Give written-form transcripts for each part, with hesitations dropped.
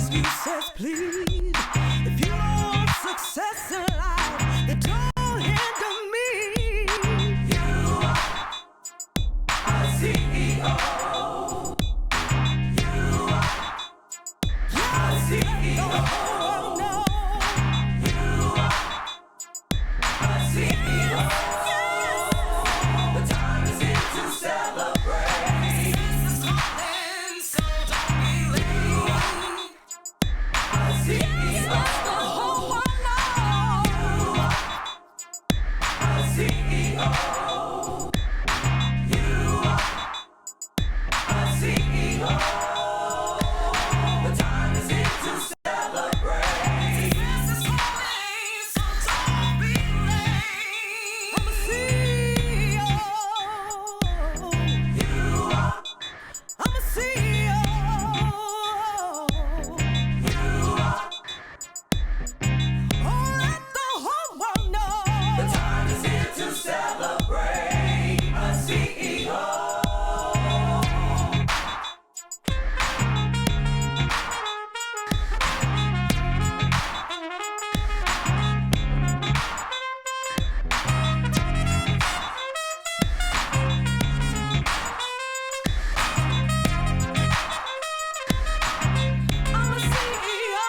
excuses, please. If you want success in life, then don't hinder me. You are a CEO. You are a CEO. No. You are a CEO. The time is here to celebrate. Success is calling, so don't be late. A CEO. Let the whole world know. You are a CEO. You are a CEO. The time is here to celebrate. Success is calling, so don't be late. I'm a CEO. You are. I'm a CEO. You are. Oh, let the whole world know. The time is here to celebrate a CEO. I'm a CEO. I'm a CEO.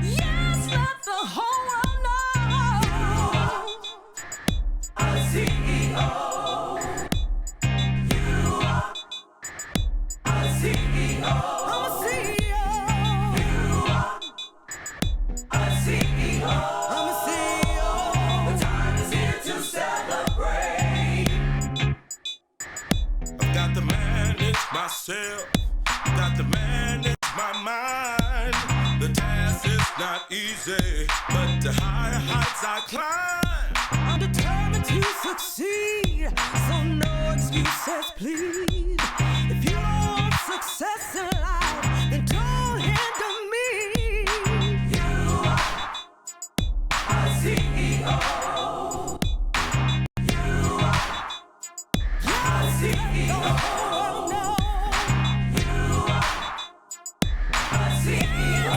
Yes, let the whole world know. A CEO. You are a CEO. I'm a CEO. You are a CEO. I'm a CEO. The time is here to celebrate. I've got to manage myself, got to manage my mind. The task is not easy, but the higher heights I climb. I'm determined to succeed, so no excuses, please. If you want success in life, then don't hinder me. You are a CEO. You are a CEO. No. You are a CEO.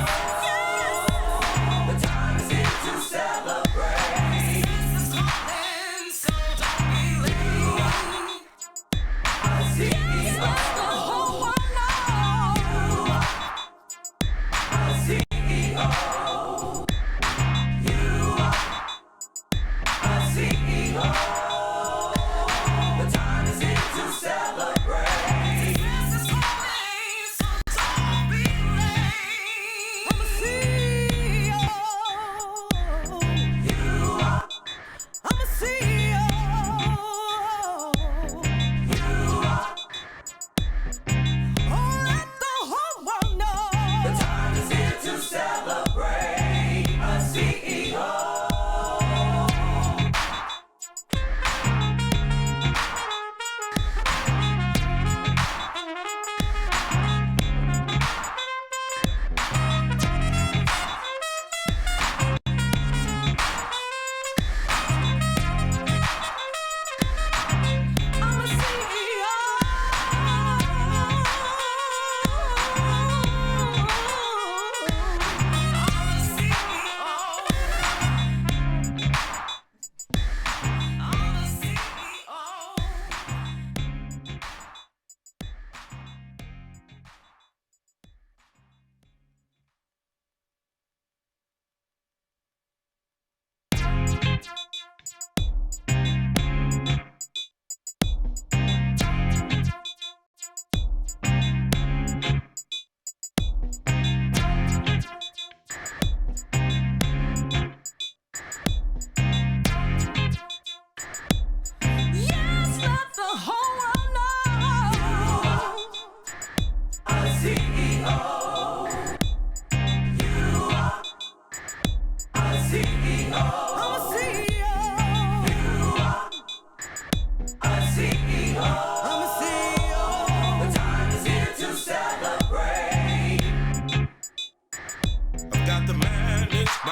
The time is here to celebrate. Success is calling, so don't be late. A CEO. Let the whole world know. You are a CEO. You are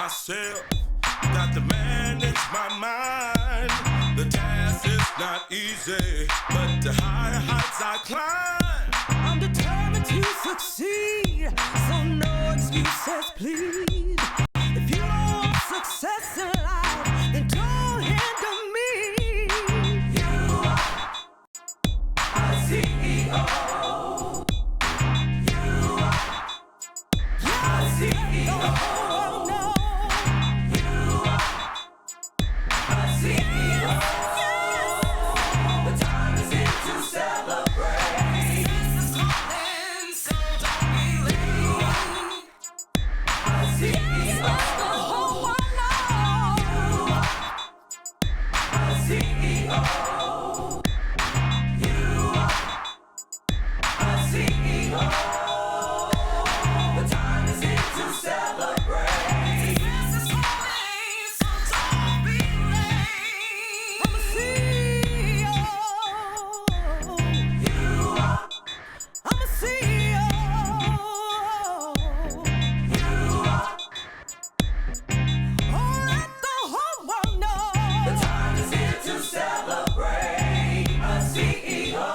myself, got to manage my mind. The task is not easy, but the higher heights I climb. I'm determined to succeed, so no excuses, please. If you want success in life, then don't hinder me. You are a CEO. You are a CEO. No. You are a CEO. The time is here to celebrate. Success is calling, so don't be late. A CEO. Let the whole world know. You are a CEO. You are a CEO. The time is here to celebrate. Success is calling, so don't be late. I'm a CEO. You are. I'm a CEO. You are. Oh, let the whole world know. The time is here to celebrate a CEO.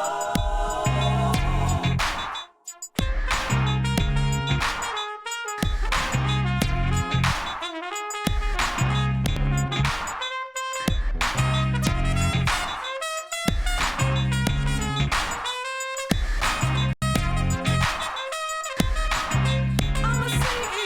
I'm a CEO.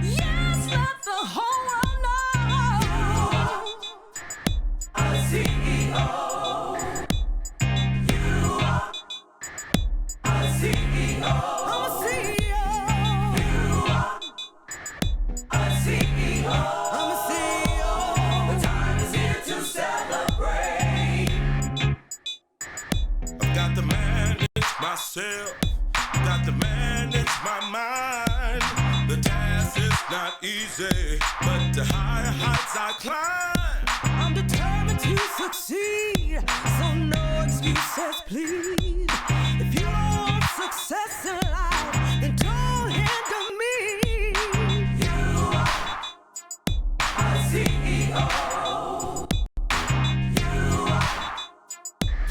Yes, let the whole world know. A CEO. You are a CEO. I'm a CEO. You are a CEO. I'm a CEO. The time is here to celebrate. I've got to manage myself, got to manage my mind. The task is not easy, but the higher heights I climb. I'm determined to succeed, so no excuses, please. If you want success in life, then don't hinder me. You are a CEO. You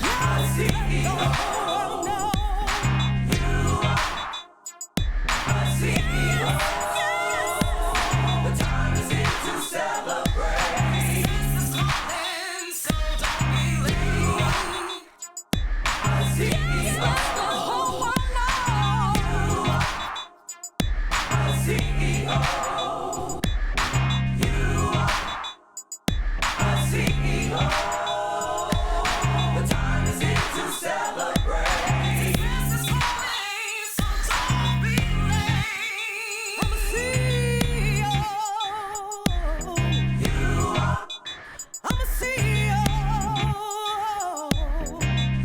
are a CEO. No. You are a CEO. The time is here to celebrate. Success is calling, so don't be late. A CEO. Let the whole world know. You are a CEO. You are a CEO. The time is here to celebrate. Success is calling, so don't be late. I'm a CEO. You are. I'm a CEO.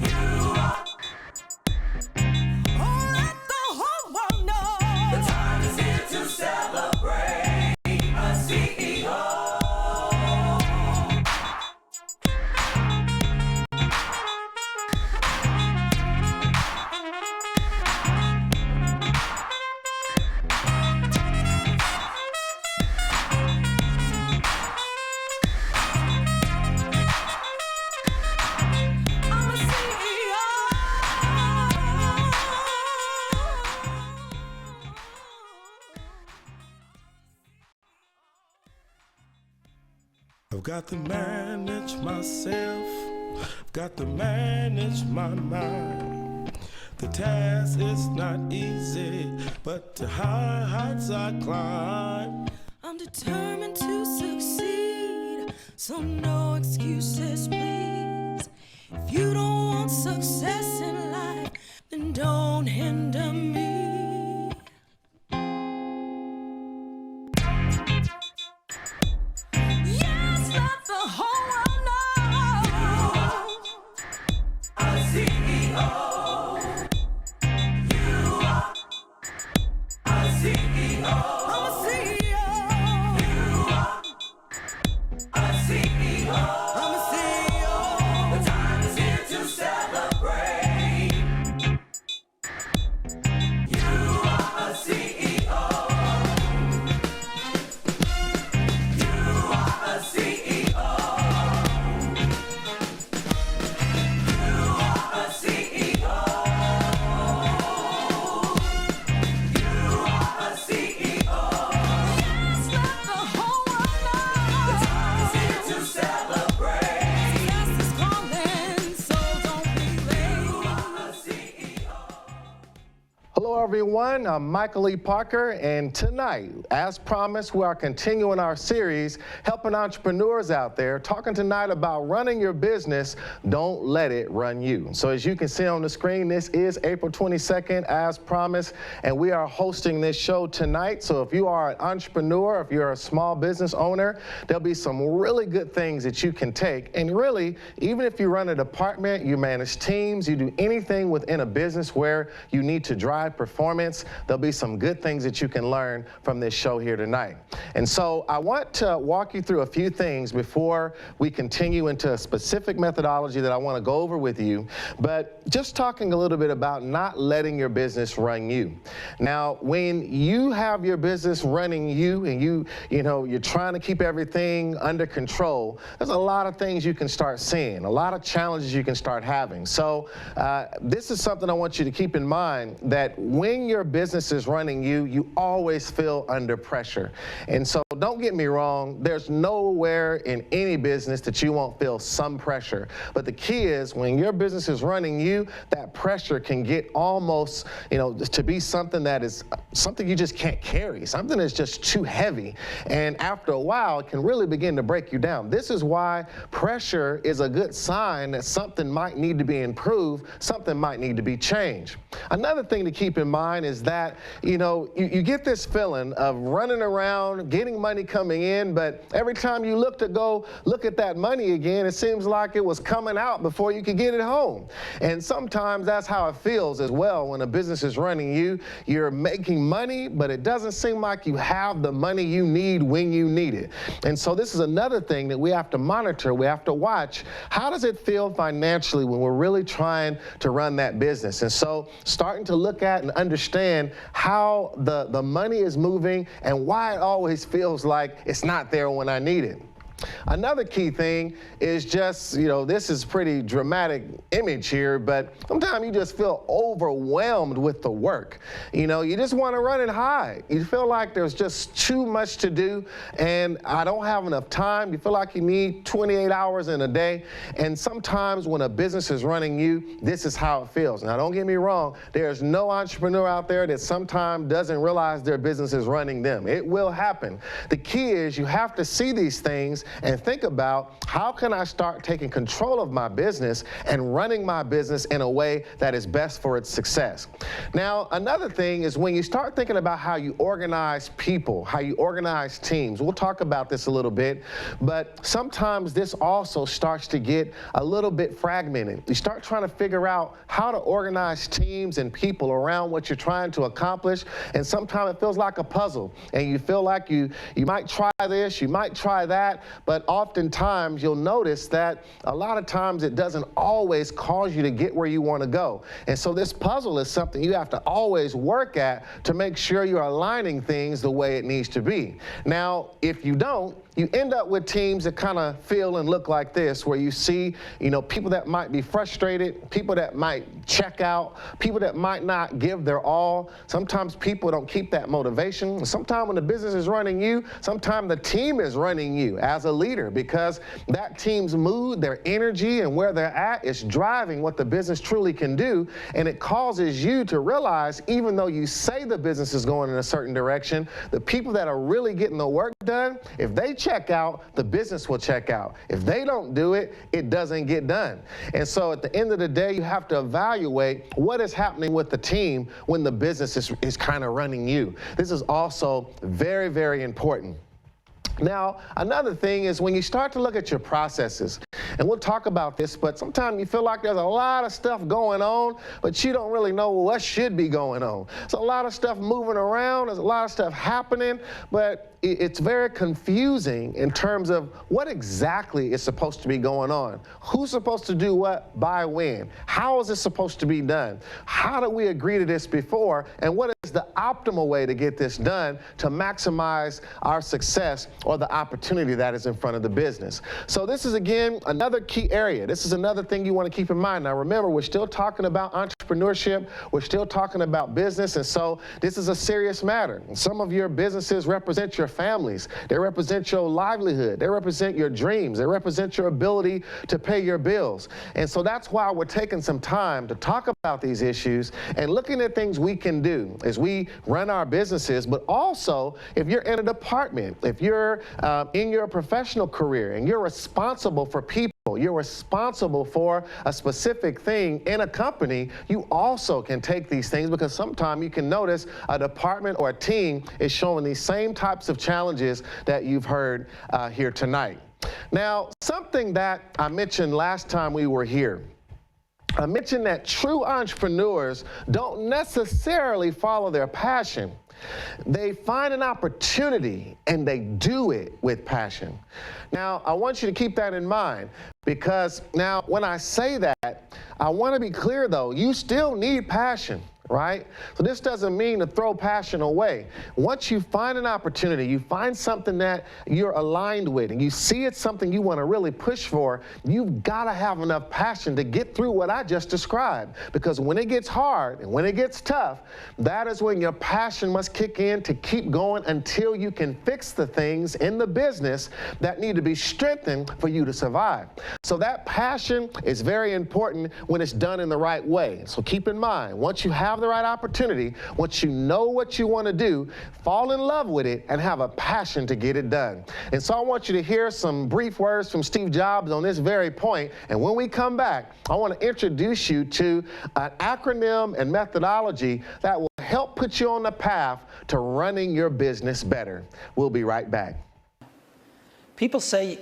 You are. Oh, let the whole world know. The time is here to celebrate a CEO. I'm a CEO. I've got to manage myself, I've got to manage my mind. The task is not easy, but the higher heights I climb. I'm determined to succeed, So no excuses, please. If you don't want success in life, then don't hinder me. Yes, let the whole world know you are a CEO. You are a CEO. I'm a CEO. You are a CEO. I'm a CEO. The time is here to celebrate. You are a CEO. You are a CEO. You are a CEO. You are a CEO. Yes, let the whole world know. The time is here to celebrate. Success is calling, so don't be late. You are a CEO. Hello, everyone. I'm Michael E. Parker, and tonight, as promised, we are continuing our series, helping entrepreneurs out there, talking tonight about running your business. Don't let it run you. So as you can see on the screen, this is April 22nd, as promised, and we are hosting this show tonight. So if you are an entrepreneur, if you're a small business owner, there'll be some really good things that you can take. And really, even if you run a department, you manage teams, you do anything within a business where you need to drive performance, there'll be some good things that you can learn from this show here tonight. And so I want to walk you through a few things before we continue into a specific methodology that I want to go over with you, but just talking a little bit about not letting your business run you. Now, when you have your business running you and you're trying to keep everything under control, there's a lot of things you can start seeing, a lot of challenges you can start having. So this is something I want you to keep in mind, that when your business is running you, you always feel under pressure. And so don't get me wrong, there's nowhere in any business that you won't feel some pressure. But the key is when your business is running you, that pressure can get almost, to be something that is something you just can't carry, something that's just too heavy. And after a while, it can really begin to break you down. This is why pressure is a good sign that something might need to be improved, something might need to be changed. Another thing to keep in mind is that, you get this feeling of running around, getting money coming in, but every time you look to go look at that money again, it seems like it was coming out before you could get it home. And sometimes that's how it feels as well when a business is running you. You're making money, but it doesn't seem like you have the money you need when you need it. And so this is another thing that we have to monitor, we have to watch. How does it feel financially when we're really trying to run that business? And so starting to look at and understand how the money is moving and why it always feels like it's not there when I need it. Another key thing is just, this is pretty dramatic image here, but sometimes you just feel overwhelmed with the work. You just want to run it high. You feel like there's just too much to do and I don't have enough time. You feel like you need 28 hours in a day. And sometimes when a business is running you, this is how it feels. Now, don't get me wrong. There's no entrepreneur out there that sometimes doesn't realize their business is running them. It will happen. The key is you have to see these things and think about, how can I start taking control of my business and running my business in a way that is best for its success. Now, another thing is when you start thinking about how you organize people, how you organize teams, we'll talk about this a little bit, but sometimes this also starts to get a little bit fragmented. You start trying to figure out how to organize teams and people around what you're trying to accomplish, and sometimes it feels like a puzzle, and you feel like you might try this, you might try that, but oftentimes you'll notice that a lot of times it doesn't always cause you to get where you want to go. And so this puzzle is something you have to always work at to make sure you're aligning things the way it needs to be. Now, if you don't, you end up with teams that kind of feel and look like this, where you see, people that might be frustrated, people that might check out, people that might not give their all. Sometimes people don't keep that motivation. Sometimes when the business is running you, sometimes the team is running you as a leader, because that team's mood, their energy, and where they're at is driving what the business truly can do. And it causes you to realize, even though you say the business is going in a certain direction, the people that are really getting the work done, if they check out, the business will check out. If they don't do it, it doesn't get done. And so at the end of the day, you have to evaluate what is happening with the team when the business is kind of running you. This is also very, very important. Now, another thing is when you start to look at your processes, and we'll talk about this, but sometimes you feel like there's a lot of stuff going on, but you don't really know what should be going on. There's a lot of stuff moving around, there's a lot of stuff happening, but it's very confusing in terms of what exactly is supposed to be going on. Who's supposed to do what by when? How is this supposed to be done? How did we agree to this before? And what is the optimal way to get this done to maximize our success or the opportunity that is in front of the business? So this is, again, another key area. This is another thing you want to keep in mind. Now, remember, we're still talking about entrepreneurship. We're still talking about business. And so this is a serious matter. Some of your businesses represent your families. They represent your livelihood. They represent your dreams. They represent your ability to pay your bills. And so that's why we're taking some time to talk about these issues and looking at things we can do as we run our businesses, but also if you're in a department, if you're in your professional career and you're responsible for people, you're responsible for a specific thing in a company, you also can take these things, because sometimes you can notice a department or a team is showing these same types of challenges that you've heard here tonight. Now, something that I mentioned last time we were here, I mentioned that true entrepreneurs don't necessarily follow their passion. They find an opportunity and they do it with passion. Now, I want you to keep that in mind, because now when I say that, I want to be clear though, you still need passion. Right? So this doesn't mean to throw passion away. Once you find an opportunity, you find something that you're aligned with, and you see it's something you want to really push for, you've got to have enough passion to get through what I just described. Because when it gets hard and when it gets tough, that is when your passion must kick in to keep going until you can fix the things in the business that need to be strengthened for you to survive. So that passion is very important when it's done in the right way. So keep in mind, once you have the right opportunity, once you know what you want to do, fall in love with it and have a passion to get it done. And so I want you to hear some brief words from Steve Jobs on this very point. And when we come back, I want to introduce you to an acronym and methodology that will help put you on the path to running your business better. We'll be right back. People say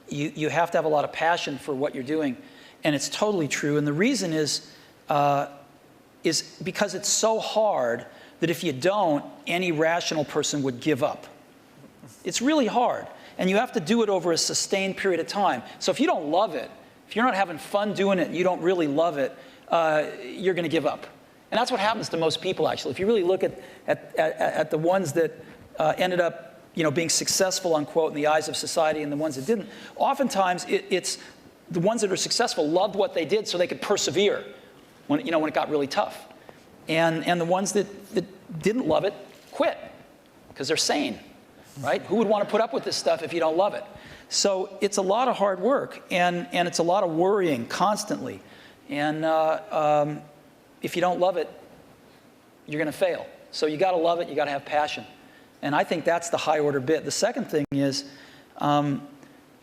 you have to have a lot of passion for what you're doing, and it's totally true. And the reason is because it's so hard that if you don't, any rational person would give up. It's really hard, and you have to do it over a sustained period of time. So if you don't love it, if you're not having fun doing it and you don't really love it, you're going to give up. And that's what happens to most people, actually. If you really look at the ones that ended up being successful, unquote, in the eyes of society, and the ones that didn't, oftentimes it's the ones that are successful loved what they did so they could persevere when it got really tough. And the ones that didn't love it quit because they're sane, right? Who would want to put up with this stuff if you don't love it? So it's a lot of hard work, and it's a lot of worrying constantly. And if you don't love it, you're going to fail. So you got to love it, you got to have passion. And I think that's the high order bit. The second thing is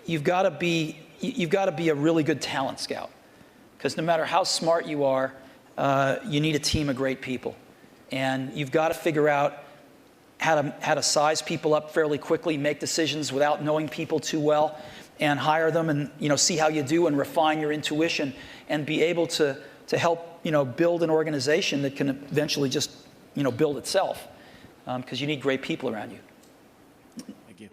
you've got to be a really good talent scout. Because no matter how smart you are, you need a team of great people. And you've got to figure out how to size people up fairly quickly, make decisions without knowing people too well, and hire them and see how you do and refine your intuition and be able to help build an organization that can eventually just build itself, because you need great people around you. Thank you.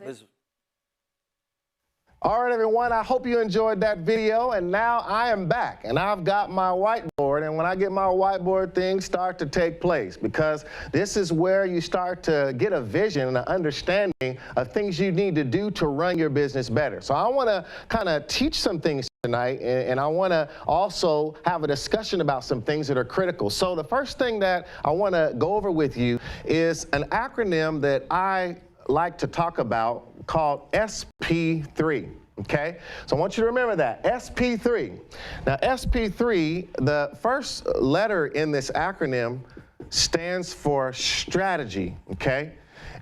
All right, everyone, I hope you enjoyed that video, and now I am back, and I've got my whiteboard, and when I get my whiteboard, things start to take place, because this is where you start to get a vision and an understanding of things you need to do to run your business better. So I want to kind of teach some things tonight, and I want to also have a discussion about some things that are critical. So the first thing that I want to go over with you is an acronym that I like to talk about called SP3, okay? So I want you to remember that, SP3. Now SP3, the first letter in this acronym stands for strategy, okay?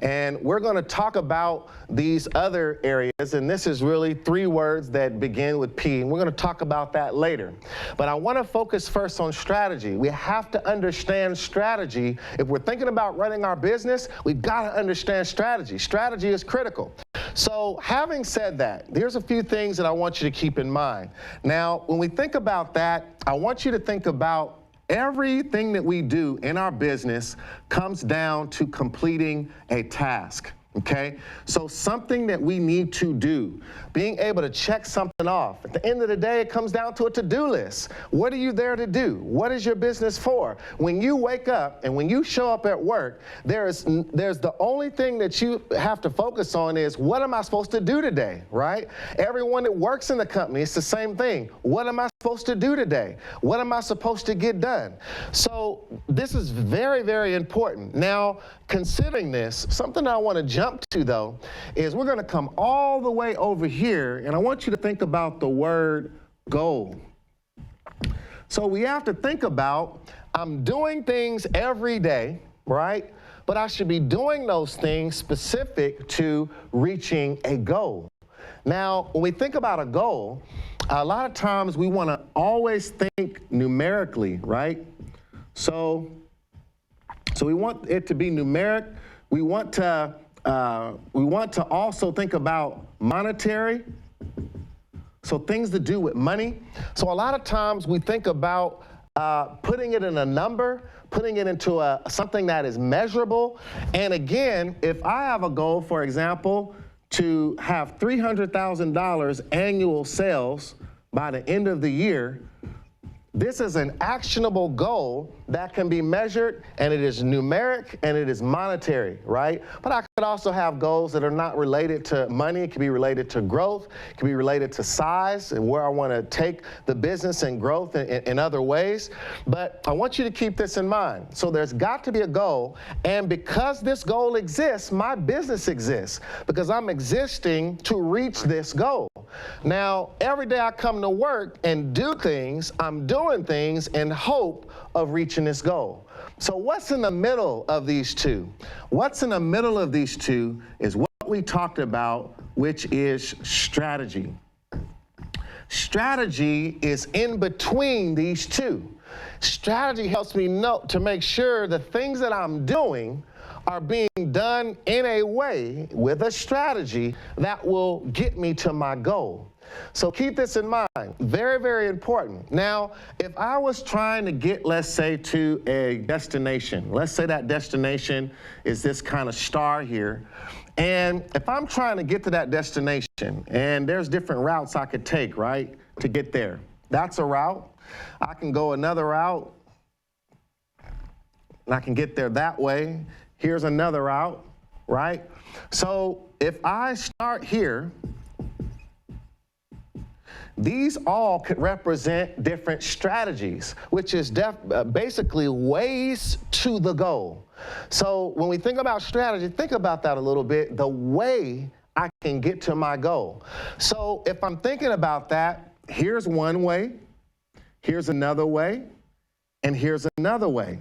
And we're going to talk about these other areas, and this is really 3 words that begin with P, and we're going to talk about that later. But I want to focus first on strategy. We have to understand strategy. If we're thinking about running our business, we've got to understand strategy. Strategy is critical. So having said that, there's a few things that I want you to keep in mind. Now, when we think about that, I want you to think about everything that we do in our business comes down to completing a task. Okay, so something that we need to do, being able to check something off. At the end of the day, it comes down to a to-do list. What are you there to do? What is your business for? When you wake up and when you show up at work, there's the only thing that you have to focus on is, what am I supposed to do today, right? Everyone that works in the company, it's the same thing. What am I supposed to do today? What am I supposed to get done? So this is very, very important. Now, considering this, something I want to jump to, though, is we're going to come all the way over here, and I want you to think about the word goal. So we have to think about, I'm doing things every day, right? But I should be doing those things specific to reaching a goal. Now, when we think about a goal, a lot of times we want to always think numerically, right? So we want it to be numeric. We want to also think about monetary. So things to do with money. So a lot of times we think about putting it in a number, putting it into something that is measurable. And again, if I have a goal, for example, to have $300,000 annual sales by the end of the year, this is an actionable goal that can be measured, and it is numeric and it is monetary, right? But I could also have goals that are not related to money. It could be related to growth. It could be related to size and where I want to take the business and growth in other ways. But I want you to keep this in mind. So there's got to be a goal, and because this goal exists, my business exists, because I'm existing to reach this goal. Now, every day I come to work and do things, I'm doing things in hope of reaching this goal. So what's in the middle of these two? What's in the middle of these two is what we talked about, which is strategy. Strategy is in between these two. Strategy helps me know to make sure the things that I'm doing are being done in a way with a strategy that will get me to my goal. So keep this in mind. Very, very important. Now, if I was trying to get, let's say, to a destination, let's say that destination is this kind of star here. And if I'm trying to get to that destination, and there's different routes I could take, right, to get there. That's a route. I can go another route, and I can get there that way. Here's another route, right? So if I start here, these all could represent different strategies, which is basically ways to the goal. So when we think about strategy, think about that a little bit, the way I can get to my goal. So if I'm thinking about that, here's one way, here's another way, and here's another way.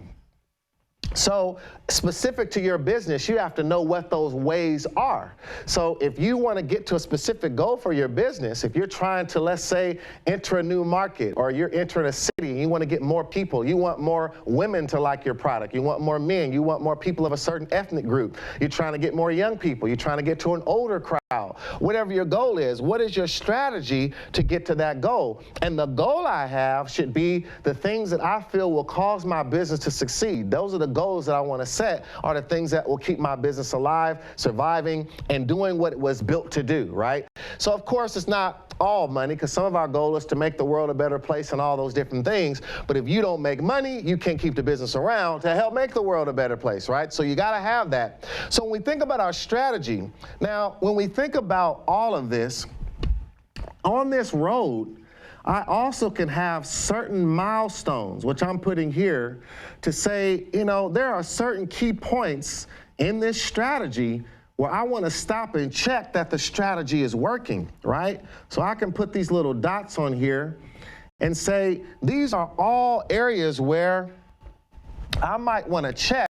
So specific to your business, you have to know what those ways are. So if you want to get to a specific goal for your business, if you're trying to, let's say, enter a new market, or you're entering a city and you want to get more people, you want more women to like your product, you want more men, you want more people of a certain ethnic group, you're trying to get more young people, you're trying to get to an older crowd, whatever your goal is, what is your strategy to get to that goal? And the goal I have should be the things that I feel will cause my business to succeed. Those are the goals that I want to set, are the things that will keep my business alive, surviving, and doing what it was built to do, right? So of course it's not all money, because some of our goal is to make the world a better place and all those different things. But if you don't make money, you can't keep the business around to help make the world a better place, right? So you got to have that. So when we think about our strategy, now when we think about all of this, on this road, I also can have certain milestones, which I'm putting here, to say, you know, there are certain key points in this strategy where I want to stop and check that the strategy is working, right? So I can put these little dots on here and say, these are all areas where I might want to check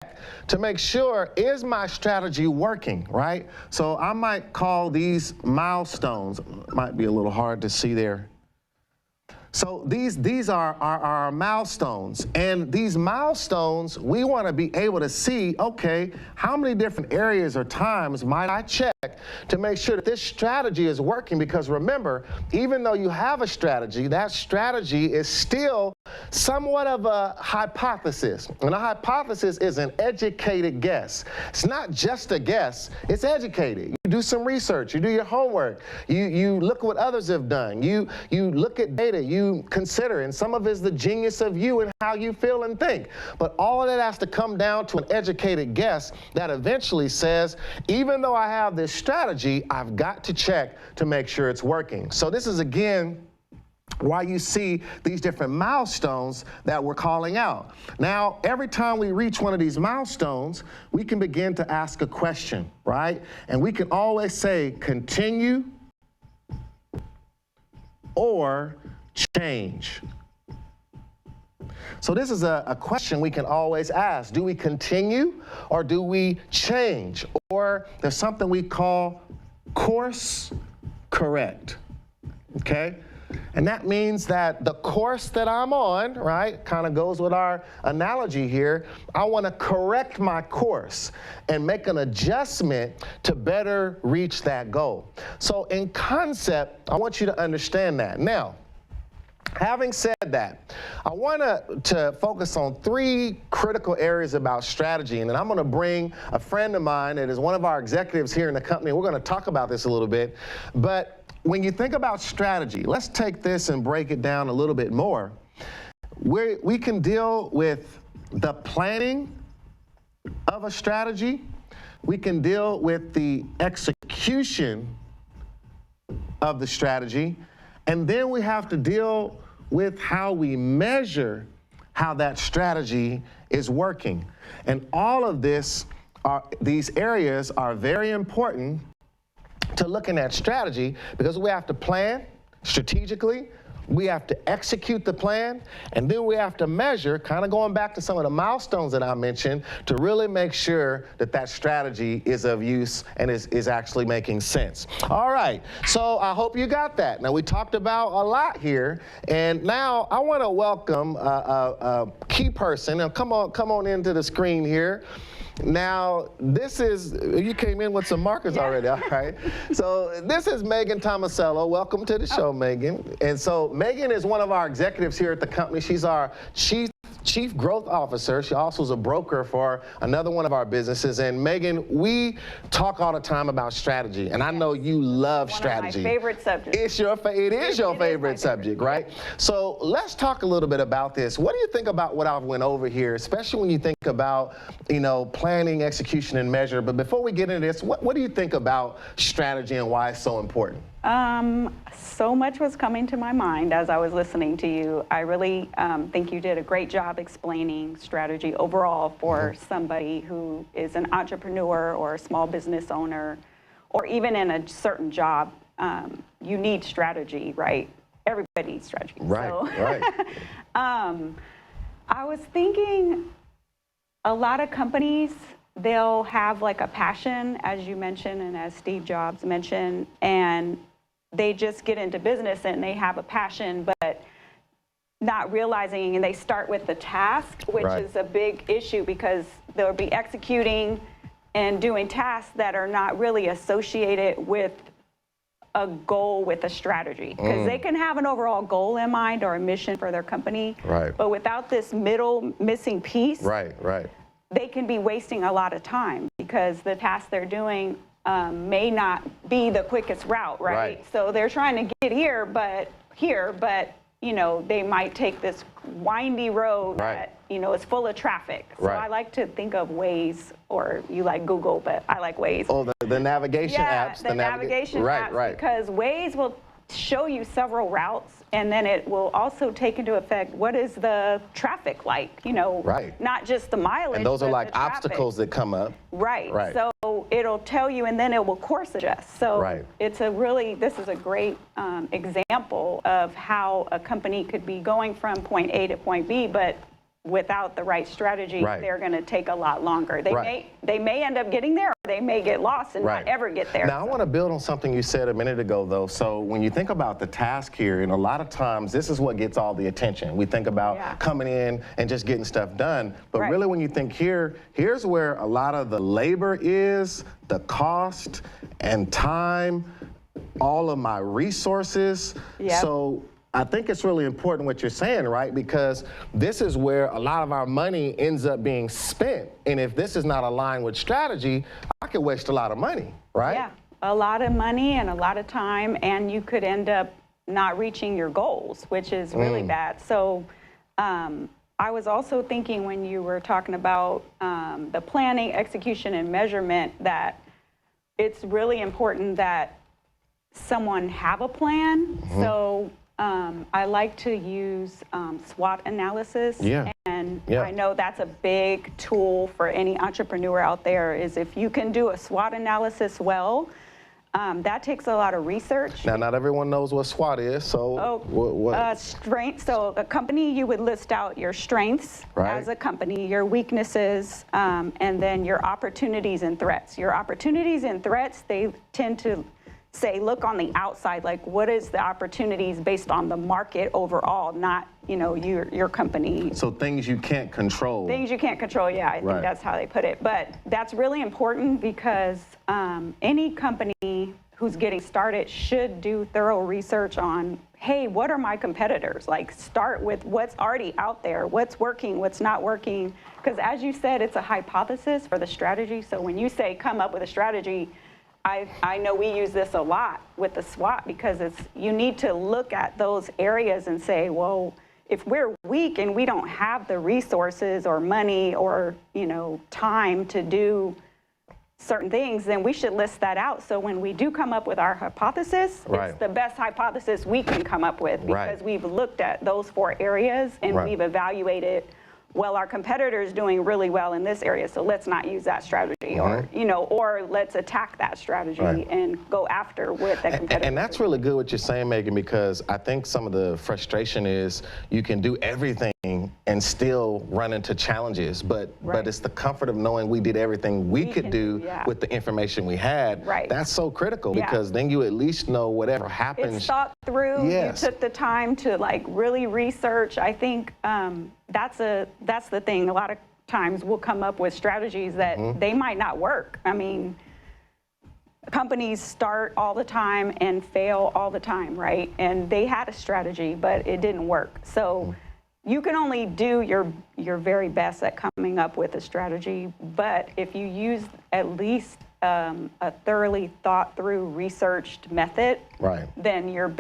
to make sure, is my strategy working, right? So I might call these milestones. Might be a little hard to see there. So these are our milestones, and these milestones, we want to be able to see, okay, how many different areas or times might I check to make sure that this strategy is working? Because remember, even though you have a strategy, that strategy is still somewhat of a hypothesis. And a hypothesis is an educated guess. It's not just a guess, it's educated. You do some research, you do your homework, you look at what others have done, you look at data, you consider, and some of it is the genius of you and how you feel and think. But all of that has to come down to an educated guess that eventually says, even though I have this strategy, I've got to check to make sure it's working. So this is, again, why you see these different milestones that we're calling out. Now, every time we reach one of these milestones, we can begin to ask a question, right? And we can always say, continue or change. So this is a question we can always ask. Do we continue or do we change? Or there's something we call course correct, okay? And that means that the course that I'm on, right, kind of goes with our analogy here. I want to correct my course and make an adjustment to better reach that goal. So in concept, I want you to understand that. Now, having said that, I want to focus on 3 critical areas about strategy, and then I'm going to bring a friend of mine that is one of our executives here in the company. We're going to talk about this a little bit. But when you think about strategy, let's take this and break it down a little bit more. We can deal with the planning of a strategy. We can deal with the execution of the strategy. And then we have to deal with how we measure how that strategy is working. And all of these areas are very important to looking at strategy, because we have to plan strategically, we have to execute the plan, and then we have to measure, kind of going back to some of the milestones that I mentioned, to really make sure that that strategy is of use and is actually making sense. All right, so I hope you got that. Now, we talked about a lot here, and now I want to welcome a key person. Now, come on into the screen here. Now, this is, you came in with some markers already, all right? So this is Megan Tomasello. Welcome to the show, Megan. And so Megan is one of our executives here at the company. She's our Chief Growth Officer. She also is a broker for another one of our businesses. And Megan, we talk all the time about strategy, and I know you love strategy. One of my favorite subjects. It is your favorite subject, right? So let's talk a little bit about this. What do you think about what I've went over here, especially when you think about, planning, execution, and measure? But before we get into this, what do you think about strategy and why it's so important? So much was coming to my mind as I was listening to you. I really think you did a great job explaining strategy overall for somebody who is an entrepreneur or a small business owner, or even in a certain job. You need strategy, right? Everybody needs strategy. Right, so, right. I was thinking a lot of companies, they'll have like a passion, as you mentioned, and as Steve Jobs mentioned, and they just get into business and they have a passion, but not realizing, and they start with the task, which is a big issue, because they'll be executing and doing tasks that are not really associated with a goal, with a strategy. Because they can have an overall goal in mind or a mission for their company, but without this missing piece, they can be wasting a lot of time, because the task they're doing may not be the quickest route, right? So they're trying to get here, but they might take this windy road that, is full of traffic. So I like to think of Waze, or you like Google, but I like Waze. Oh, the navigation apps. The navigation apps, because Waze will show you several routes, and then it will also take into effect what is the traffic like, not just the mileage. And those are like the obstacles that come up. Right. So it'll tell you, and then it will course adjust. So this is a great example of how a company could be going from point A to point B, but without the right strategy, Right. they're going to take a lot longer. They Right. may end up getting there, or they may get lost and Right. not ever get there. Now, I want to build on something you said a minute ago, though. So when you think about the task here, and a lot of times this is what gets all the attention. We think about Yeah. coming in and just getting stuff done. But Right. really, when you think here's where a lot of the labor is, the cost and time, all of my resources. Yep. So I think it's really important what you're saying, right? Because this is where a lot of our money ends up being spent. And if this is not aligned with strategy, I could waste a lot of money, right? Yeah, a lot of money and a lot of time, and you could end up not reaching your goals, which is really bad. So I was also thinking when you were talking about the planning, execution, and measurement, that it's really important that someone have a plan. So I like to use SWOT analysis. Yeah. And Yeah. I know that's a big tool for any entrepreneur out there, is if you can do a SWOT analysis well, that takes a lot of research. Now, not everyone knows what SWOT is, so what? Strength. So a company, you would list out your strengths Right. as a company, your weaknesses, and then your opportunities and threats. Your opportunities and threats, they tend to say, look on the outside, like what is the opportunities based on the market overall, not, your company. So things you can't control. Things you can't control, yeah, I Right. think that's how they put it. But that's really important because any company who's getting started should do thorough research on, hey, what are my competitors? Like, start with what's already out there, what's working, what's not working. Because as you said, it's a hypothesis for the strategy. So when you say come up with a strategy, I know we use this a lot with the SWOT, because you need to look at those areas and say, well, if we're weak and we don't have the resources or money or time to do certain things, then we should list that out. So when we do come up with our hypothesis, Right. it's the best hypothesis we can come up with, because Right. we've looked at those 4 areas and Right. we've evaluated, well, our competitor is doing really well in this area, so let's not use that strategy, or let's attack that strategy Right. and go after with the competitor. And that's really good what you're saying, Megan, because I think some of the frustration is you can do everything and still run into challenges, but Right. it's the comfort of knowing we did everything we could can do do, yeah. with the information we had. Right. That's so critical, Yeah. because then you at least know whatever happens. It's thought through. Yes. You took the time to really research. I think that's the thing. A lot of times we'll come up with strategies that they might not work. I mean, companies start all the time and fail all the time, right? And they had a strategy, but it didn't work. So you can only do your very best at coming up with a strategy, but if you use at least a thoroughly thought through, researched method, Right. then your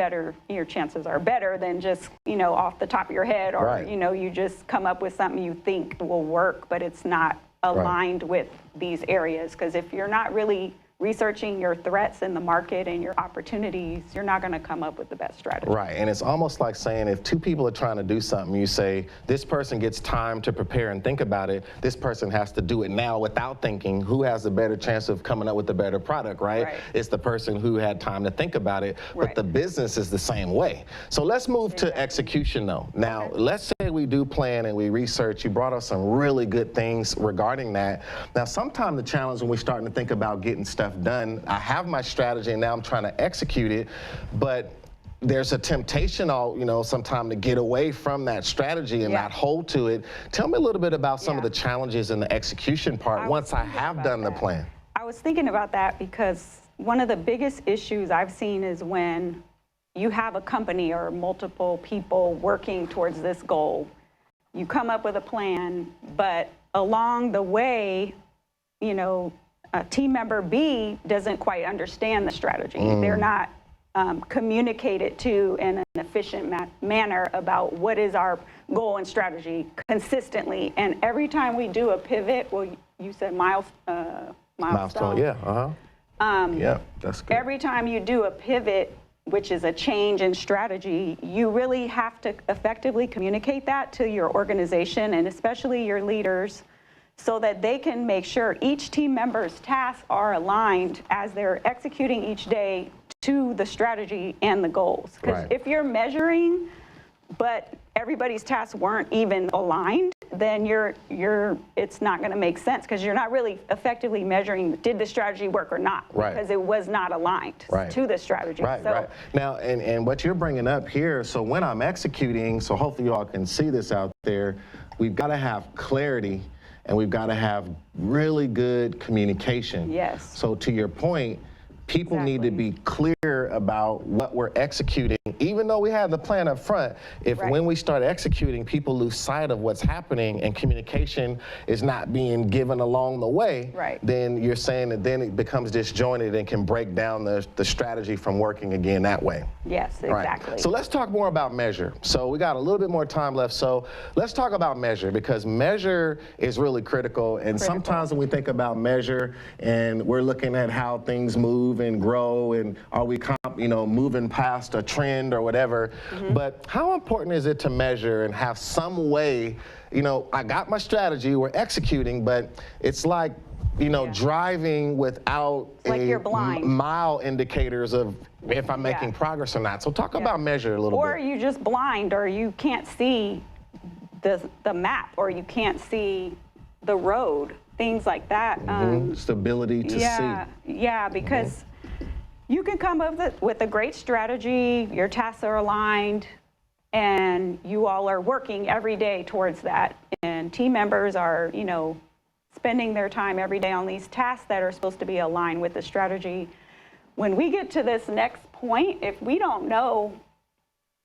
chances are better than just, off the top of your head, or, Right. you just come up with something you think will work, but it's not aligned with these areas. Because if you're not really researching your threats in the market and your opportunities, you're not going to come up with the best strategy. Right, and it's almost like saying if 2 people are trying to do something, you say this person gets time to prepare and think about it, this person has to do it now without thinking. Who has a better chance of coming up with a better product, right? Right. It's the person who had time to think about it, but Right. the business is the same way. So let's move to execution though. Now, let's say we do plan and we research. You brought us some really good things regarding that. Now, sometimes the challenge when we're starting to think about getting stuff done, I have my strategy and now I'm trying to execute it, but there's a temptation, sometime to get away from that strategy and not hold to it. Tell me a little bit about some of the challenges in the execution part once I have done the plan. I was thinking about that because one of the biggest issues I've seen is when you have a company or multiple people working towards this goal. You come up with a plan, but along the way, team member B doesn't quite understand the strategy. They're not communicated to in an efficient manner about what is our goal and strategy consistently. And every time we do a pivot, well, you said milestone. Yeah, yeah, that's good. Every time you do a pivot, which is a change in strategy, you really have to effectively communicate that to your organization and especially your leaders, so that they can make sure each team member's tasks are aligned as they're executing each day to the strategy and the goals. Because if you're measuring, but everybody's tasks weren't even aligned, then it's not going to make sense because you're not really effectively measuring did the strategy work or not, because it was not aligned to the strategy. Right. Now, and what you're bringing up here, so when I'm executing, so hopefully you all can see this out there, we've got to have clarity and we've got to have really good communication. Yes. So to your point, people need to be clear about what we're executing, even though we have the plan up front. If when we start executing, people lose sight of what's happening and communication is not being given along the way, then you're saying that then it becomes disjointed and can break down the strategy from working again that way. Yes, exactly. Right. So let's talk more about measure. So we got a little bit more time left. So let's talk about measure, because measure is really critical. And sometimes when we think about measure and we're looking at how things move and grow, and are we moving past a trend or whatever, but how important is it to measure and have some way, I got my strategy, we're executing, but it's like, driving without you're blind. mile indicators of if I'm making progress or not. So talk about measure a little bit. Or you just blind, or you can't see the map, or you can't see the road, things like that. Stability to see. Yeah, because you can come up with a great strategy, your tasks are aligned, and you all are working every day towards that. And team members are, spending their time every day on these tasks that are supposed to be aligned with the strategy. When we get to this next point, if we don't know,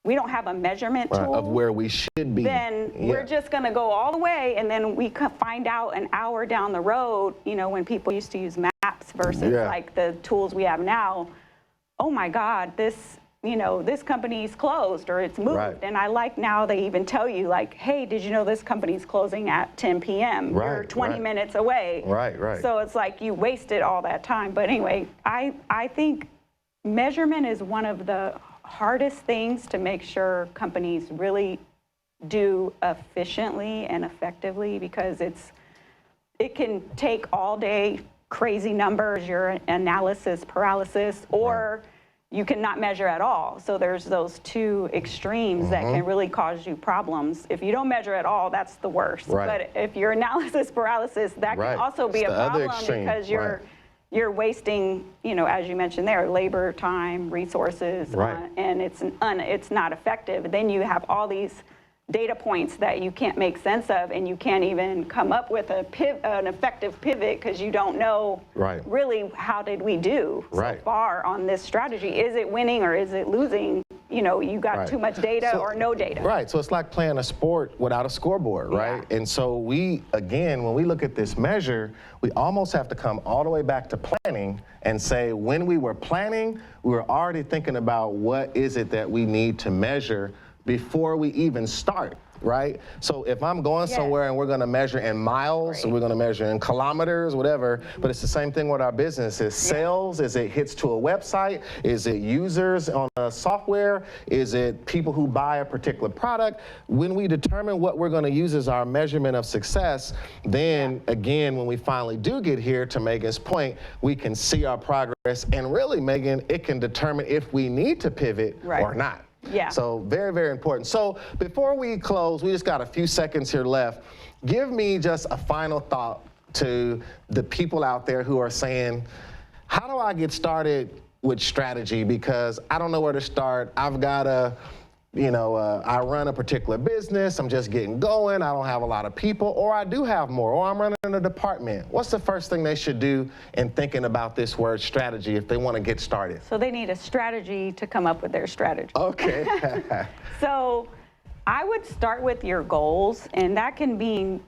we don't have a measurement tool of where we should be, then we're just going to go all the way, and then we find out an hour down the road, when people used to use maps versus like the tools we have now, oh my God, this company's closed or it's moved. And I like now they even tell you like, hey, did you know this company's closing at 10 p.m.? You're 20 minutes away. So it's like you wasted all that time. But anyway, I think measurement is one of the hardest things to make sure companies really do efficiently and effectively, because it can take all day crazy numbers, your analysis paralysis, or you cannot measure at all. So there's those two extremes that can really cause you problems. If you don't measure at all, that's the worst. But if your analysis paralysis, that can also be a problem, because you're wasting, as you mentioned there, labor, time, resources, and it's not effective. Then you have all these data points that you can't make sense of, and you can't even come up with an effective pivot because you don't know really how did we do so far on this strategy. Is it winning or is it losing? You got too much data or no data. So it's like playing a sport without a scoreboard, And so we, again, when we look at this measure, we almost have to come all the way back to planning and say, when we were planning, we were already thinking about what is it that we need to measure before we even start, So if I'm going somewhere and we're going to measure in miles, and we're going to measure in kilometers, whatever, but it's the same thing with our business. Is sales, is it hits to a website, is it users on a software, is it people who buy a particular product? When we determine what we're going to use as our measurement of success, then again, when we finally do get here, to Megan's point, we can see our progress, and really, Megan, it can determine if we need to pivot or not. So very, very important. So before we close, we just got a few seconds here left. Give me just a final thought to the people out there who are saying, how do I get started with strategy? Because I don't know where to start. I've got a, I run a particular business. I'm just getting going. I don't have a lot of people, or I do have more, or I'm running a department. What's the first thing they should do in thinking about this word strategy if they want to get started? So they need a strategy to come up with their strategy. Okay. So I would start with your goals, and that can be,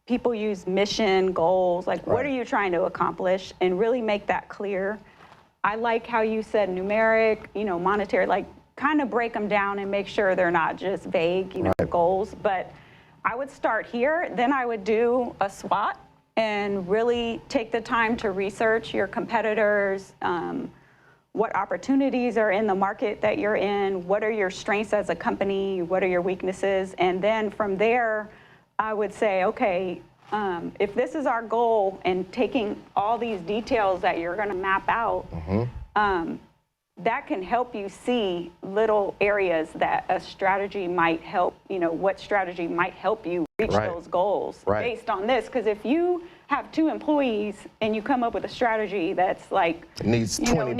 people use mission, goals, like what are you trying to accomplish, and really make that clear. I like how you said numeric, monetary, like kind of break them down and make sure they're not just vague, goals. But I would start here, then I would do a SWOT and really take the time to research your competitors, what opportunities are in the market that you're in, what are your strengths as a company, what are your weaknesses, and then from there, I would say, okay, if this is our goal, and taking all these details that you're gonna map out, that can help you see little areas that a strategy might help, what strategy might help you reach those goals based on this. Because if you have 2 employees and you come up with a strategy that's like, needs 20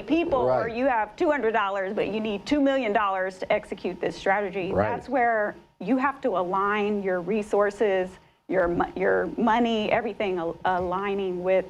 people, or you have $200, but you need $2 million to execute this strategy, that's where you have to align your resources, your money, everything aligning with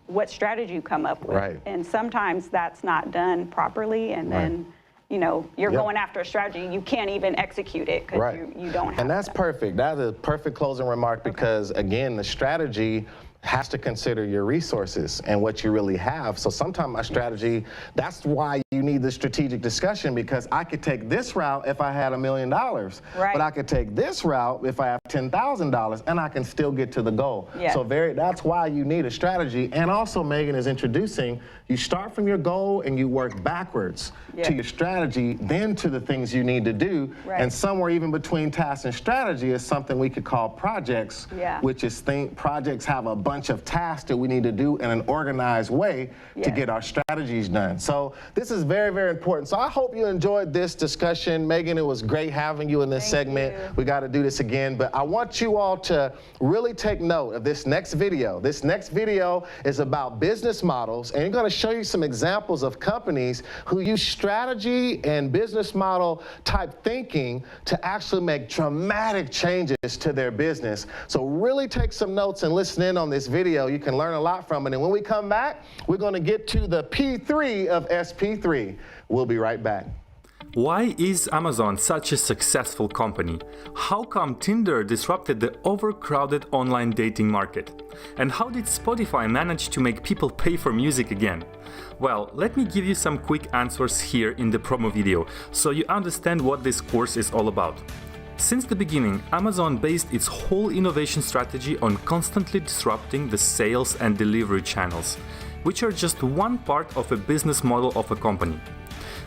what strategy you come up with. And sometimes that's not done properly, and then you're going after a strategy, you can't even execute it because you don't have. And that's perfect. That is a perfect closing remark because, again, the strategy has to consider your resources and what you really have. So sometimes my strategy, that's why you need the strategic discussion, because I could take this route if I had $1 million, but I could take this route if I have $10,000, and I can still get to the goal. So that's why you need a strategy. And also, Megan is introducing, you start from your goal and you work backwards to your strategy, then to the things you need to do. And somewhere even between tasks and strategy is something we could call projects, which is projects have a bunch of tasks that we need to do in an organized way to get our strategies done. So this is very, very important. So I hope you enjoyed this discussion. Megan, it was great having you in this segment. We got to do this again, but I want you all to really take note of this next video. This next video is about business models, and you're going to show you some examples of companies who use strategy and business model type thinking to actually make dramatic changes to their business. So really take some notes and listen in on this video. You can learn a lot from it. And when we come back, we're going to get to the P3 of SP3. We'll be right back. Why is Amazon such a successful company? How come Tinder disrupted the overcrowded online dating market? And how did Spotify manage to make people pay for music again? Well, let me give you some quick answers here in the promo video, so you understand what this course is all about. Since the beginning, Amazon based its whole innovation strategy on constantly disrupting the sales and delivery channels, which are just one part of a business model of a company.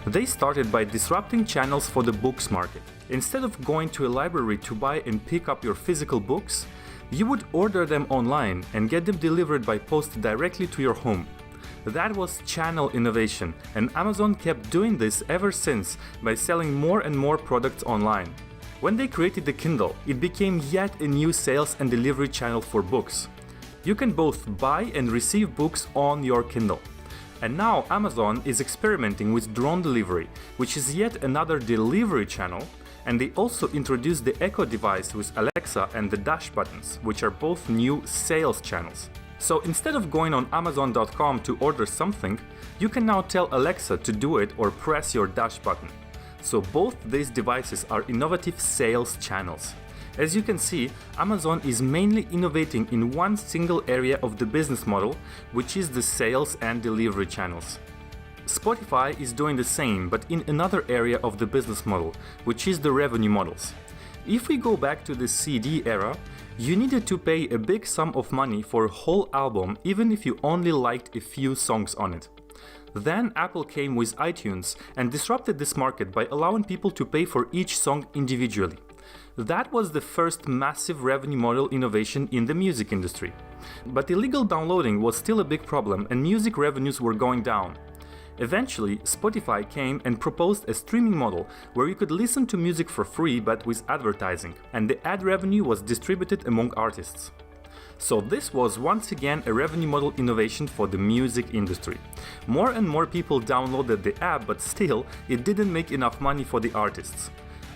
They started by disrupting channels for the books market. Instead of going to a library to buy and pick up your physical books, you would order them online and get them delivered by post directly to your home. That was channel innovation, and Amazon kept doing this ever since by selling more and more products online. When they created the Kindle, it became yet a new sales and delivery channel for books. You can both buy and receive books on your Kindle. And now Amazon is experimenting with drone delivery, which is yet another delivery channel, and they also introduced the Echo device with Alexa and the Dash buttons, which are both new sales channels. So instead of going on Amazon.com to order something, you can now tell Alexa to do it or press your Dash button. So both these devices are innovative sales channels. As you can see, Amazon is mainly innovating in one single area of the business model, which is the sales and delivery channels. Spotify is doing the same, but in another area of the business model, which is the revenue models. If we go back to the CD era, you needed to pay a big sum of money for a whole album, even if you only liked a few songs on it. Then Apple came with iTunes and disrupted this market by allowing people to pay for each song individually. That was the first massive revenue model innovation in the music industry. But illegal downloading was still a big problem and music revenues were going down. Eventually, Spotify came and proposed a streaming model where you could listen to music for free but with advertising, and the ad revenue was distributed among artists. So this was once again a revenue model innovation for the music industry. More and more people downloaded the app, but still, it didn't make enough money for the artists.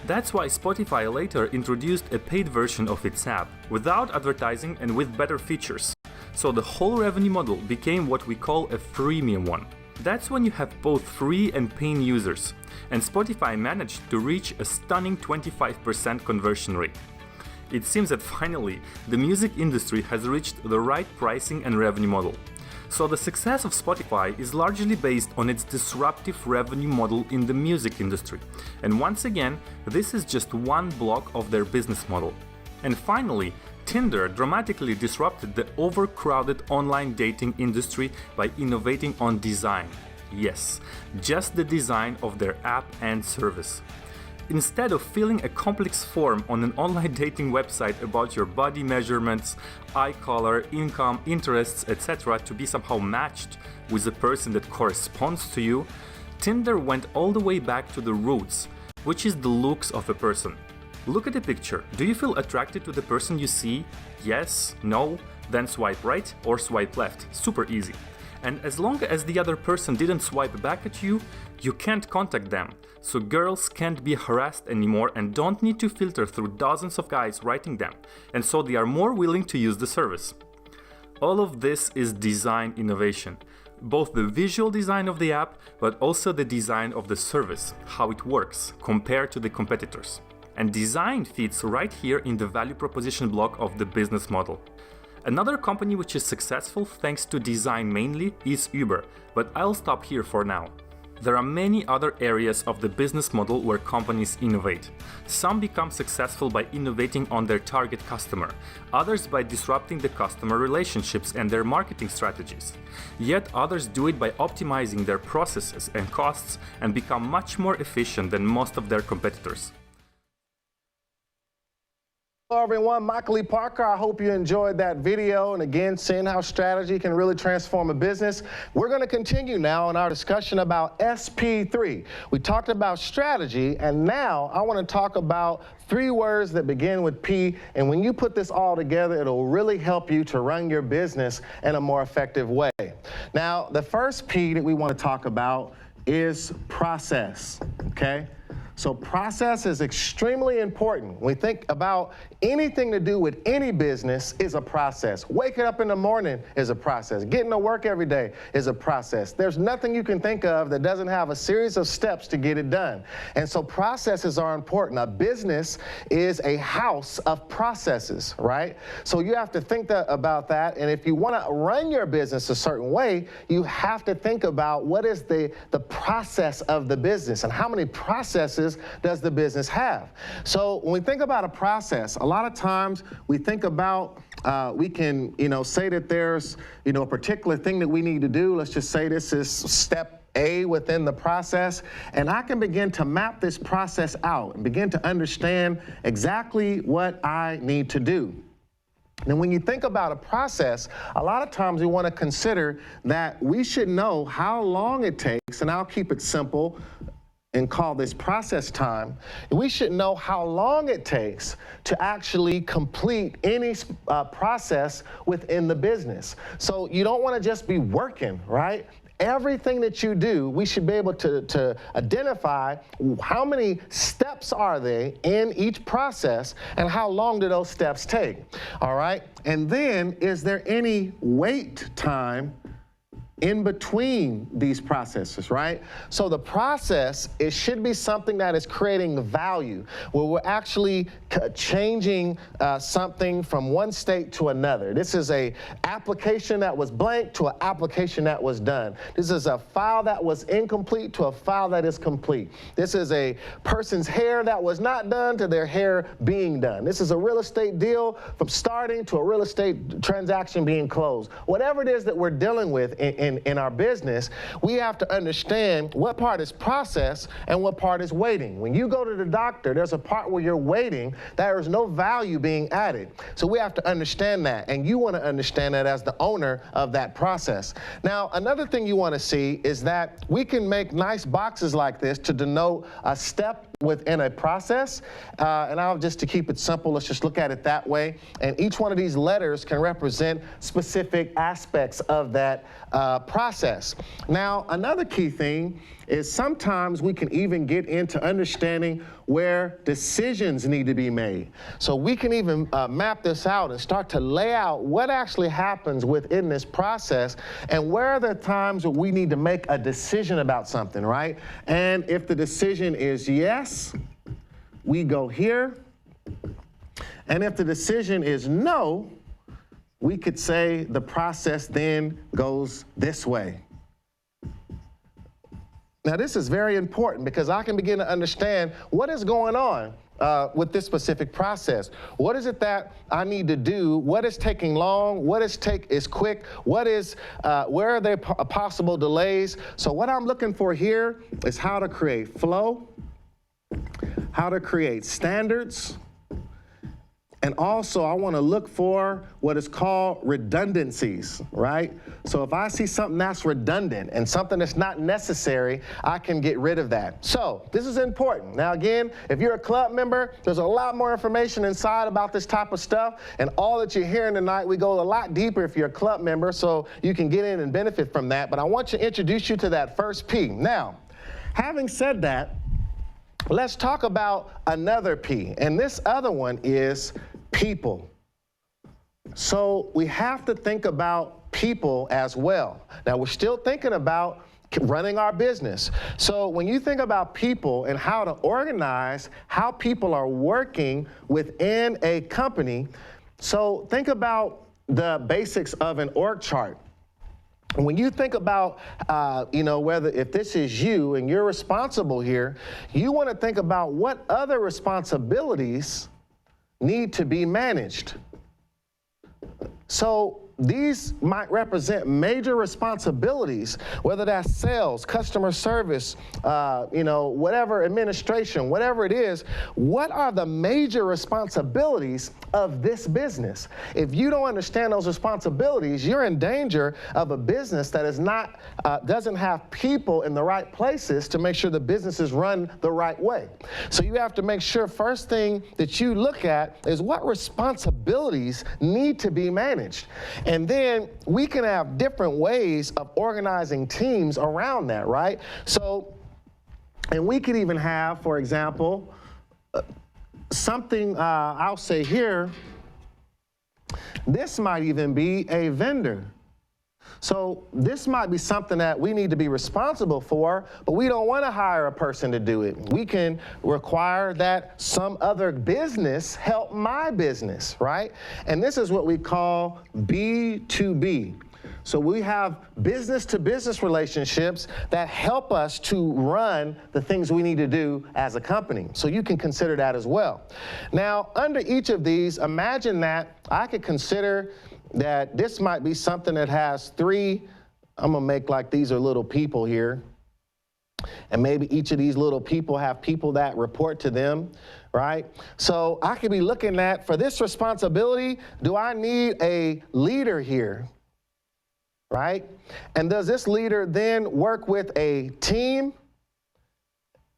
That's why Spotify later introduced a paid version of its app, without advertising and with better features. So the whole revenue model became what we call a freemium one. That's when you have both free and paying users, and Spotify managed to reach a stunning 25% conversion rate. It seems that finally, the music industry has reached the right pricing and revenue model. So the success of Spotify is largely based on its disruptive revenue model in the music industry. And once again, this is just one block of their business model. And finally, Tinder dramatically disrupted the overcrowded online dating industry by innovating on design. Yes, just the design of their app and service. Instead of filling a complex form on an online dating website about your body measurements, eye color, income, interests, etc. to be somehow matched with a person that corresponds to you, Tinder went all the way back to the roots, which is the looks of a person. Look at the picture. Do you feel attracted to the person you see? Yes, no, then swipe right or swipe left. Super easy. And as long as the other person didn't swipe back at you, you can't contact them. So girls can't be harassed anymore and don't need to filter through dozens of guys writing them. And so they are more willing to use the service. All of this is design innovation. Both the visual design of the app, but also the design of the service, how it works compared to the competitors. And design fits right here in the value proposition block of the business model. Another company which is successful thanks to design mainly is Uber, but I'll stop here for now. There are many other areas of the business model where companies innovate. Some become successful by innovating on their target customer, others by disrupting the customer relationships and their marketing strategies. Yet others do it by optimizing their processes and costs and become much more efficient than most of their competitors. Hello everyone, Michael E. Parker. I hope you enjoyed that video and again, seeing how strategy can really transform a business. We're going to continue now in our discussion about SP3. We talked about strategy and now I want to talk about 3 words that begin with P, and when you put this all together, it'll really help you to run your business in a more effective way. Now, the first P that we want to talk about is process, okay? So process is extremely important. When we think about anything to do with any business is a process. Waking up in the morning is a process. Getting to work every day is a process. There's nothing you can think of that doesn't have a series of steps to get it done. And so processes are important. A business is a house of processes, right? So you have to think about that. And if you want to run your business a certain way, you have to think about what is the process of the business and how many processes does the business have. So when we think about a process, a lot of times we think about, we can, say that there's, a particular thing that we need to do. Let's just say this is step A within the process, and I can begin to map this process out and begin to understand exactly what I need to do. And when you think about a process, a lot of times we want to consider that we should know how long it takes, and I'll keep it simple and call this process time. We should know how long it takes to actually complete any process within the business. So you don't want to just be working, right? Everything that you do, we should be able to identify how many steps are they in each process and how long do those steps take, all right? And then, is there any wait time in between these processes, right? So the process, it should be something that is creating value, where we're actually changing something from one state to another. This is a application that was blank to an application that was done. This is a file that was incomplete to a file that is complete. This is a person's hair that was not done to their hair being done. This is a real estate deal from starting to a real estate transaction being closed. Whatever it is that we're dealing with in our business, we have to understand what part is process and what part is waiting. When you go to the doctor, there's a part where you're waiting, there is no value being added. So we have to understand that, and you want to understand that as the owner of that process. Now, another thing you want to see is that we can make nice boxes like this to denote a step within a process, and I'll just to keep it simple, let's just look at it that way. And each one of these letters can represent specific aspects of that process. Now, another key thing is sometimes we can even get into understanding where decisions need to be made. So we can even map this out and start to lay out what actually happens within this process and where are the times where we need to make a decision about something, right? And if the decision is yes, we go here. And if the decision is no, we could say the process then goes this way. Now, this is very important because I can begin to understand what is going on with this specific process. What is it that I need to do? What is taking long? What is quick? What is, where are there possible delays? So what I'm looking for here is how to create flow, how to create standards, And also, I want to look for what is called redundancies, right? So if I see something that's redundant and something that's not necessary, I can get rid of that. So this is important. Now again, if you're a club member, there's a lot more information inside about this type of stuff, and all that you're hearing tonight, we go a lot deeper if you're a club member, so you can get in and benefit from that. But I want to introduce you to that first P. Now, having said that, let's talk about another P, and this other one is people. So we have to think about people as well. Now we're still thinking about running our business. So when you think about people and how to organize how people are working within a company, so think about the basics of an org chart. When you think about, whether if this is you and you're responsible here, you want to think about what other responsibilities need to be managed. So these might represent major responsibilities, whether that's sales, customer service, whatever, administration, whatever it is. What are the major responsibilities of this business? If you don't understand those responsibilities, you're in danger of a business that is not, doesn't have people in the right places to make sure the business is run the right way. So you have to make sure first thing that you look at is what responsibilities need to be managed. And then we can have different ways of organizing teams around that, right? So, and we could even have, for example, something I'll say here, this might even be a vendor. So this might be something that we need to be responsible for, but we don't want to hire a person to do it. We can require that some other business help my business, right? And this is what we call B2B. So we have business-to-business relationships that help us to run the things we need to do as a company. So you can consider that as well. Now, under each of these, imagine that I could consider that this might be something that has three, I'm gonna make like these are little people here. And maybe each of these little people have people that report to them, right? So I could be looking at, for this responsibility, do I need a leader here, right? And does this leader then work with a team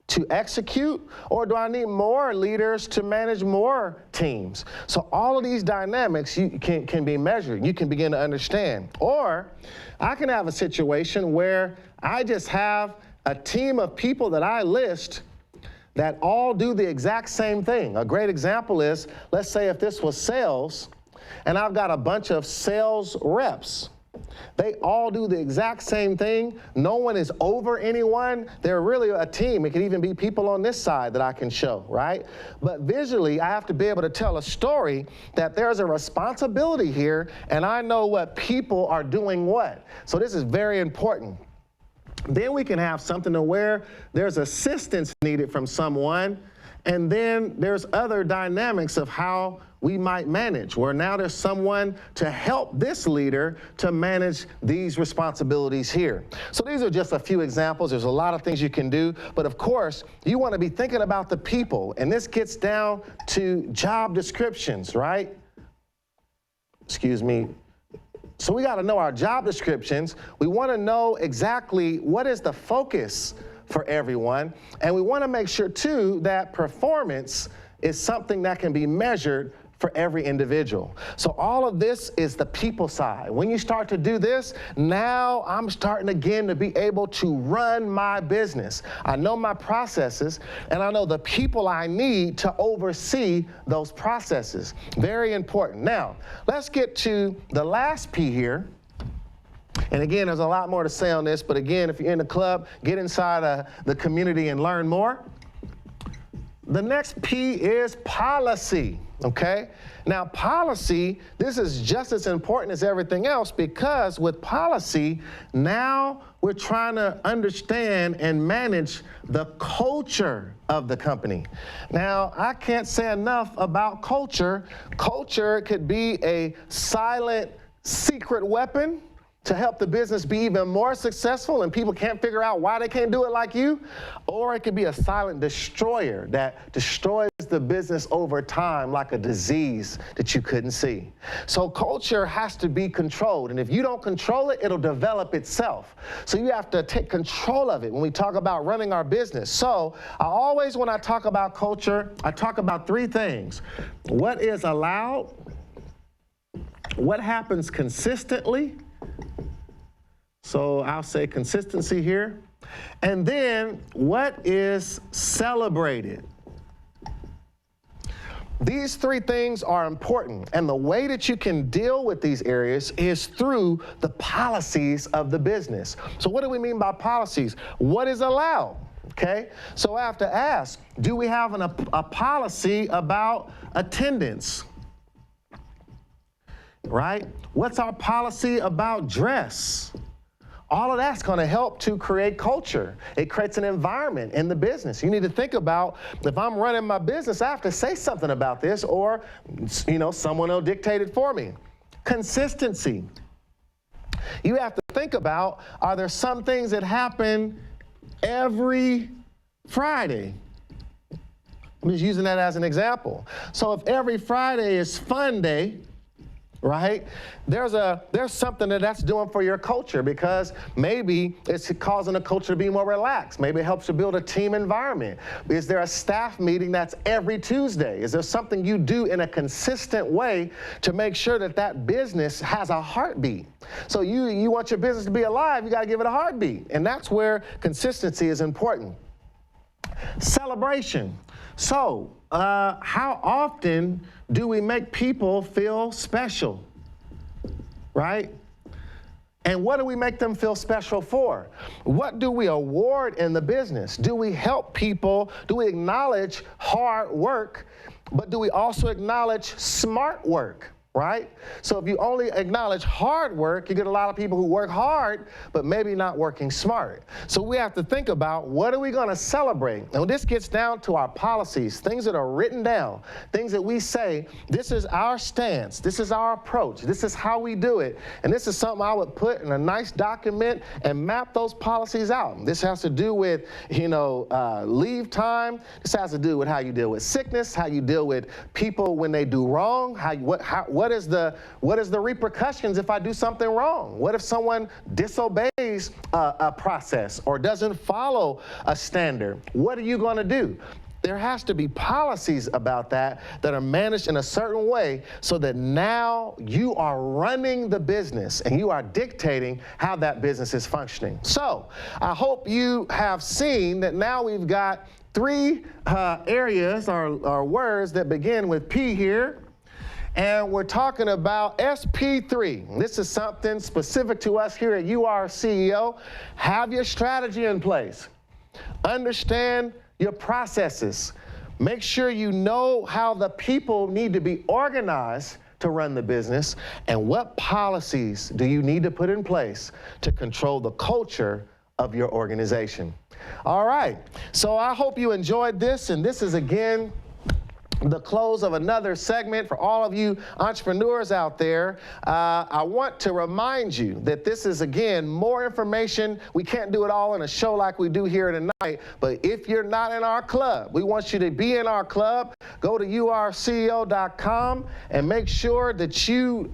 to execute, or do I need more leaders to manage more teams? So all of these dynamics you can be measured. You can begin to understand. Or I can have a situation where I just have a team of people that I list that all do the exact same thing. A great example is, let's say if this was sales, and I've got a bunch of sales reps. They all do the exact same thing. No one is over anyone. They're really a team. It could even be people on this side that I can show, right? But visually, I have to be able to tell a story that there's a responsibility here, and I know what people are doing what. So this is very important. Then we can have something to where there's assistance needed from someone, and then there's other dynamics of how we might manage, where now there's someone to help this leader to manage these responsibilities here. So these are just a few examples. There's a lot of things you can do, but of course, you want to be thinking about the people, and this gets down to job descriptions, right? Excuse me. So we got to know our job descriptions. We want to know exactly what is the focus for everyone, and we want to make sure too that performance is something that can be measured for every individual. So all of this is the people side. When you start to do this, now I'm starting again to be able to run my business. I know my processes, and I know the people I need to oversee those processes. Very important. Now, let's get to the last P here. And again, there's a lot more to say on this, but again, if you're in the club, get inside the community and learn more. The next P is policy, okay? Now, policy, this is just as important as everything else, because with policy, now we're trying to understand and manage the culture of the company. Now, I can't say enough about culture. Culture could be a silent, secret weapon, to help the business be even more successful and people can't figure out why they can't do it like you, or it could be a silent destroyer that destroys the business over time like a disease that you couldn't see. So culture has to be controlled, and if you don't control it, it'll develop itself. So you have to take control of it when we talk about running our business. So I always, when I talk about culture, I talk about three things. What is allowed? What happens consistently? So I'll say consistency here. And then what is celebrated? These three things are important, and the way that you can deal with these areas is through the policies of the business. So what do we mean by policies? What is allowed? Okay, so I have to ask, do we have a policy about attendance? Right? What's our policy about dress? All of that's going to help to create culture. It creates an environment in the business. You need to think about, if I'm running my business, I have to say something about this, or, someone will dictate it for me. Consistency. You have to think about, are there some things that happen every Friday? I'm just using that as an example. So if every Friday is fun day, right? There's something that's doing for your culture, because maybe it's causing the culture to be more relaxed. Maybe it helps to build a team environment. Is there a staff meeting that's every Tuesday? Is there something you do in a consistent way to make sure that that business has a heartbeat? So you want your business to be alive, you got to give it a heartbeat. And that's where consistency is important. Celebration. So how often do we make people feel special, right? And what do we make them feel special for? What do we award in the business? Do we help people? Do we acknowledge hard work, but do we also acknowledge smart work? Right? So if you only acknowledge hard work, you get a lot of people who work hard, but maybe not working smart. So we have to think about, what are we going to celebrate? And this gets down to our policies, things that are written down, things that we say, this is our stance, this is our approach, this is how we do it. And this is something I would put in a nice document and map those policies out. This has to do with, leave time. This has to do with how you deal with sickness, how you deal with people when they do wrong, what is the repercussions if I do something wrong? What if someone disobeys a process or doesn't follow a standard? What are you going to do? There has to be policies about that are managed in a certain way, so that now you are running the business and you are dictating how that business is functioning. So I hope you have seen that now we've got three areas or words that begin with P here. And we're talking about SP3. This is something specific to us here at CEO. Have your strategy in place. Understand your processes. Make sure you know how the people need to be organized to run the business, and what policies do you need to put in place to control the culture of your organization. All right, so I hope you enjoyed this, and this is, again, the close of another segment for all of you entrepreneurs out there. I want to remind you that this is, again, more information. We can't do it all in a show like we do here tonight, but if you're not in our club, we want you to be in our club. Go to yourceo.com and make sure that you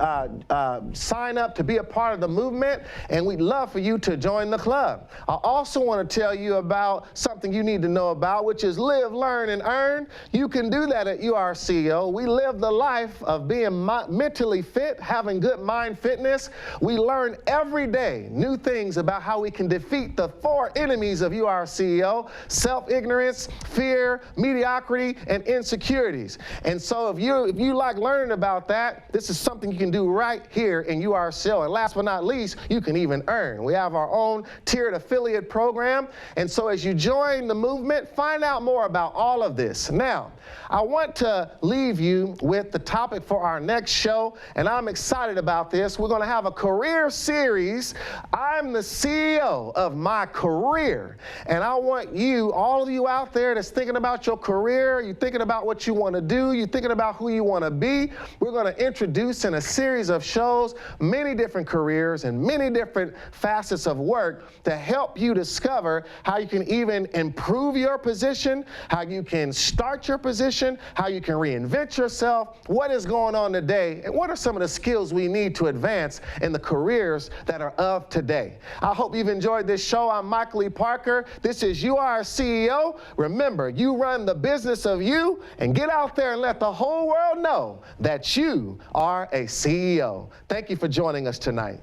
sign up to be a part of the movement, and we'd love for you to join the club. I also want to tell you about something you need to know about, which is Live, Learn, and Earn. You can do that at CEO. We live the life of being mentally fit, having good mind fitness. We learn every day new things about how we can defeat the 4 enemies of CEO: self-ignorance, fear, mediocrity, and insecurities. And so if you like learning about that, this is something you can do right here in CEO. And last but not least, you can even earn. We have our own tiered affiliate program. And so as you join the movement, find out more about all of this. Now, I want want to leave you with the topic for our next show, and I'm excited about this. We're going to have a career series. I'm the CEO of my career, and I want you, all of you out there that's thinking about your career, you're thinking about what you want to do, you're thinking about who you want to be. We're going to introduce in a series of shows many different careers and many different facets of work to help you discover how you can even improve your position, how you can start your position, how you can reinvent yourself, what is going on today, and what are some of the skills we need to advance in the careers that are of today. I hope you've enjoyed this show. I'm Michael Lee Parker. This is You Are a CEO. Remember, you run the business of you, and get out there and let the whole world know that you are a CEO. Thank you for joining us tonight.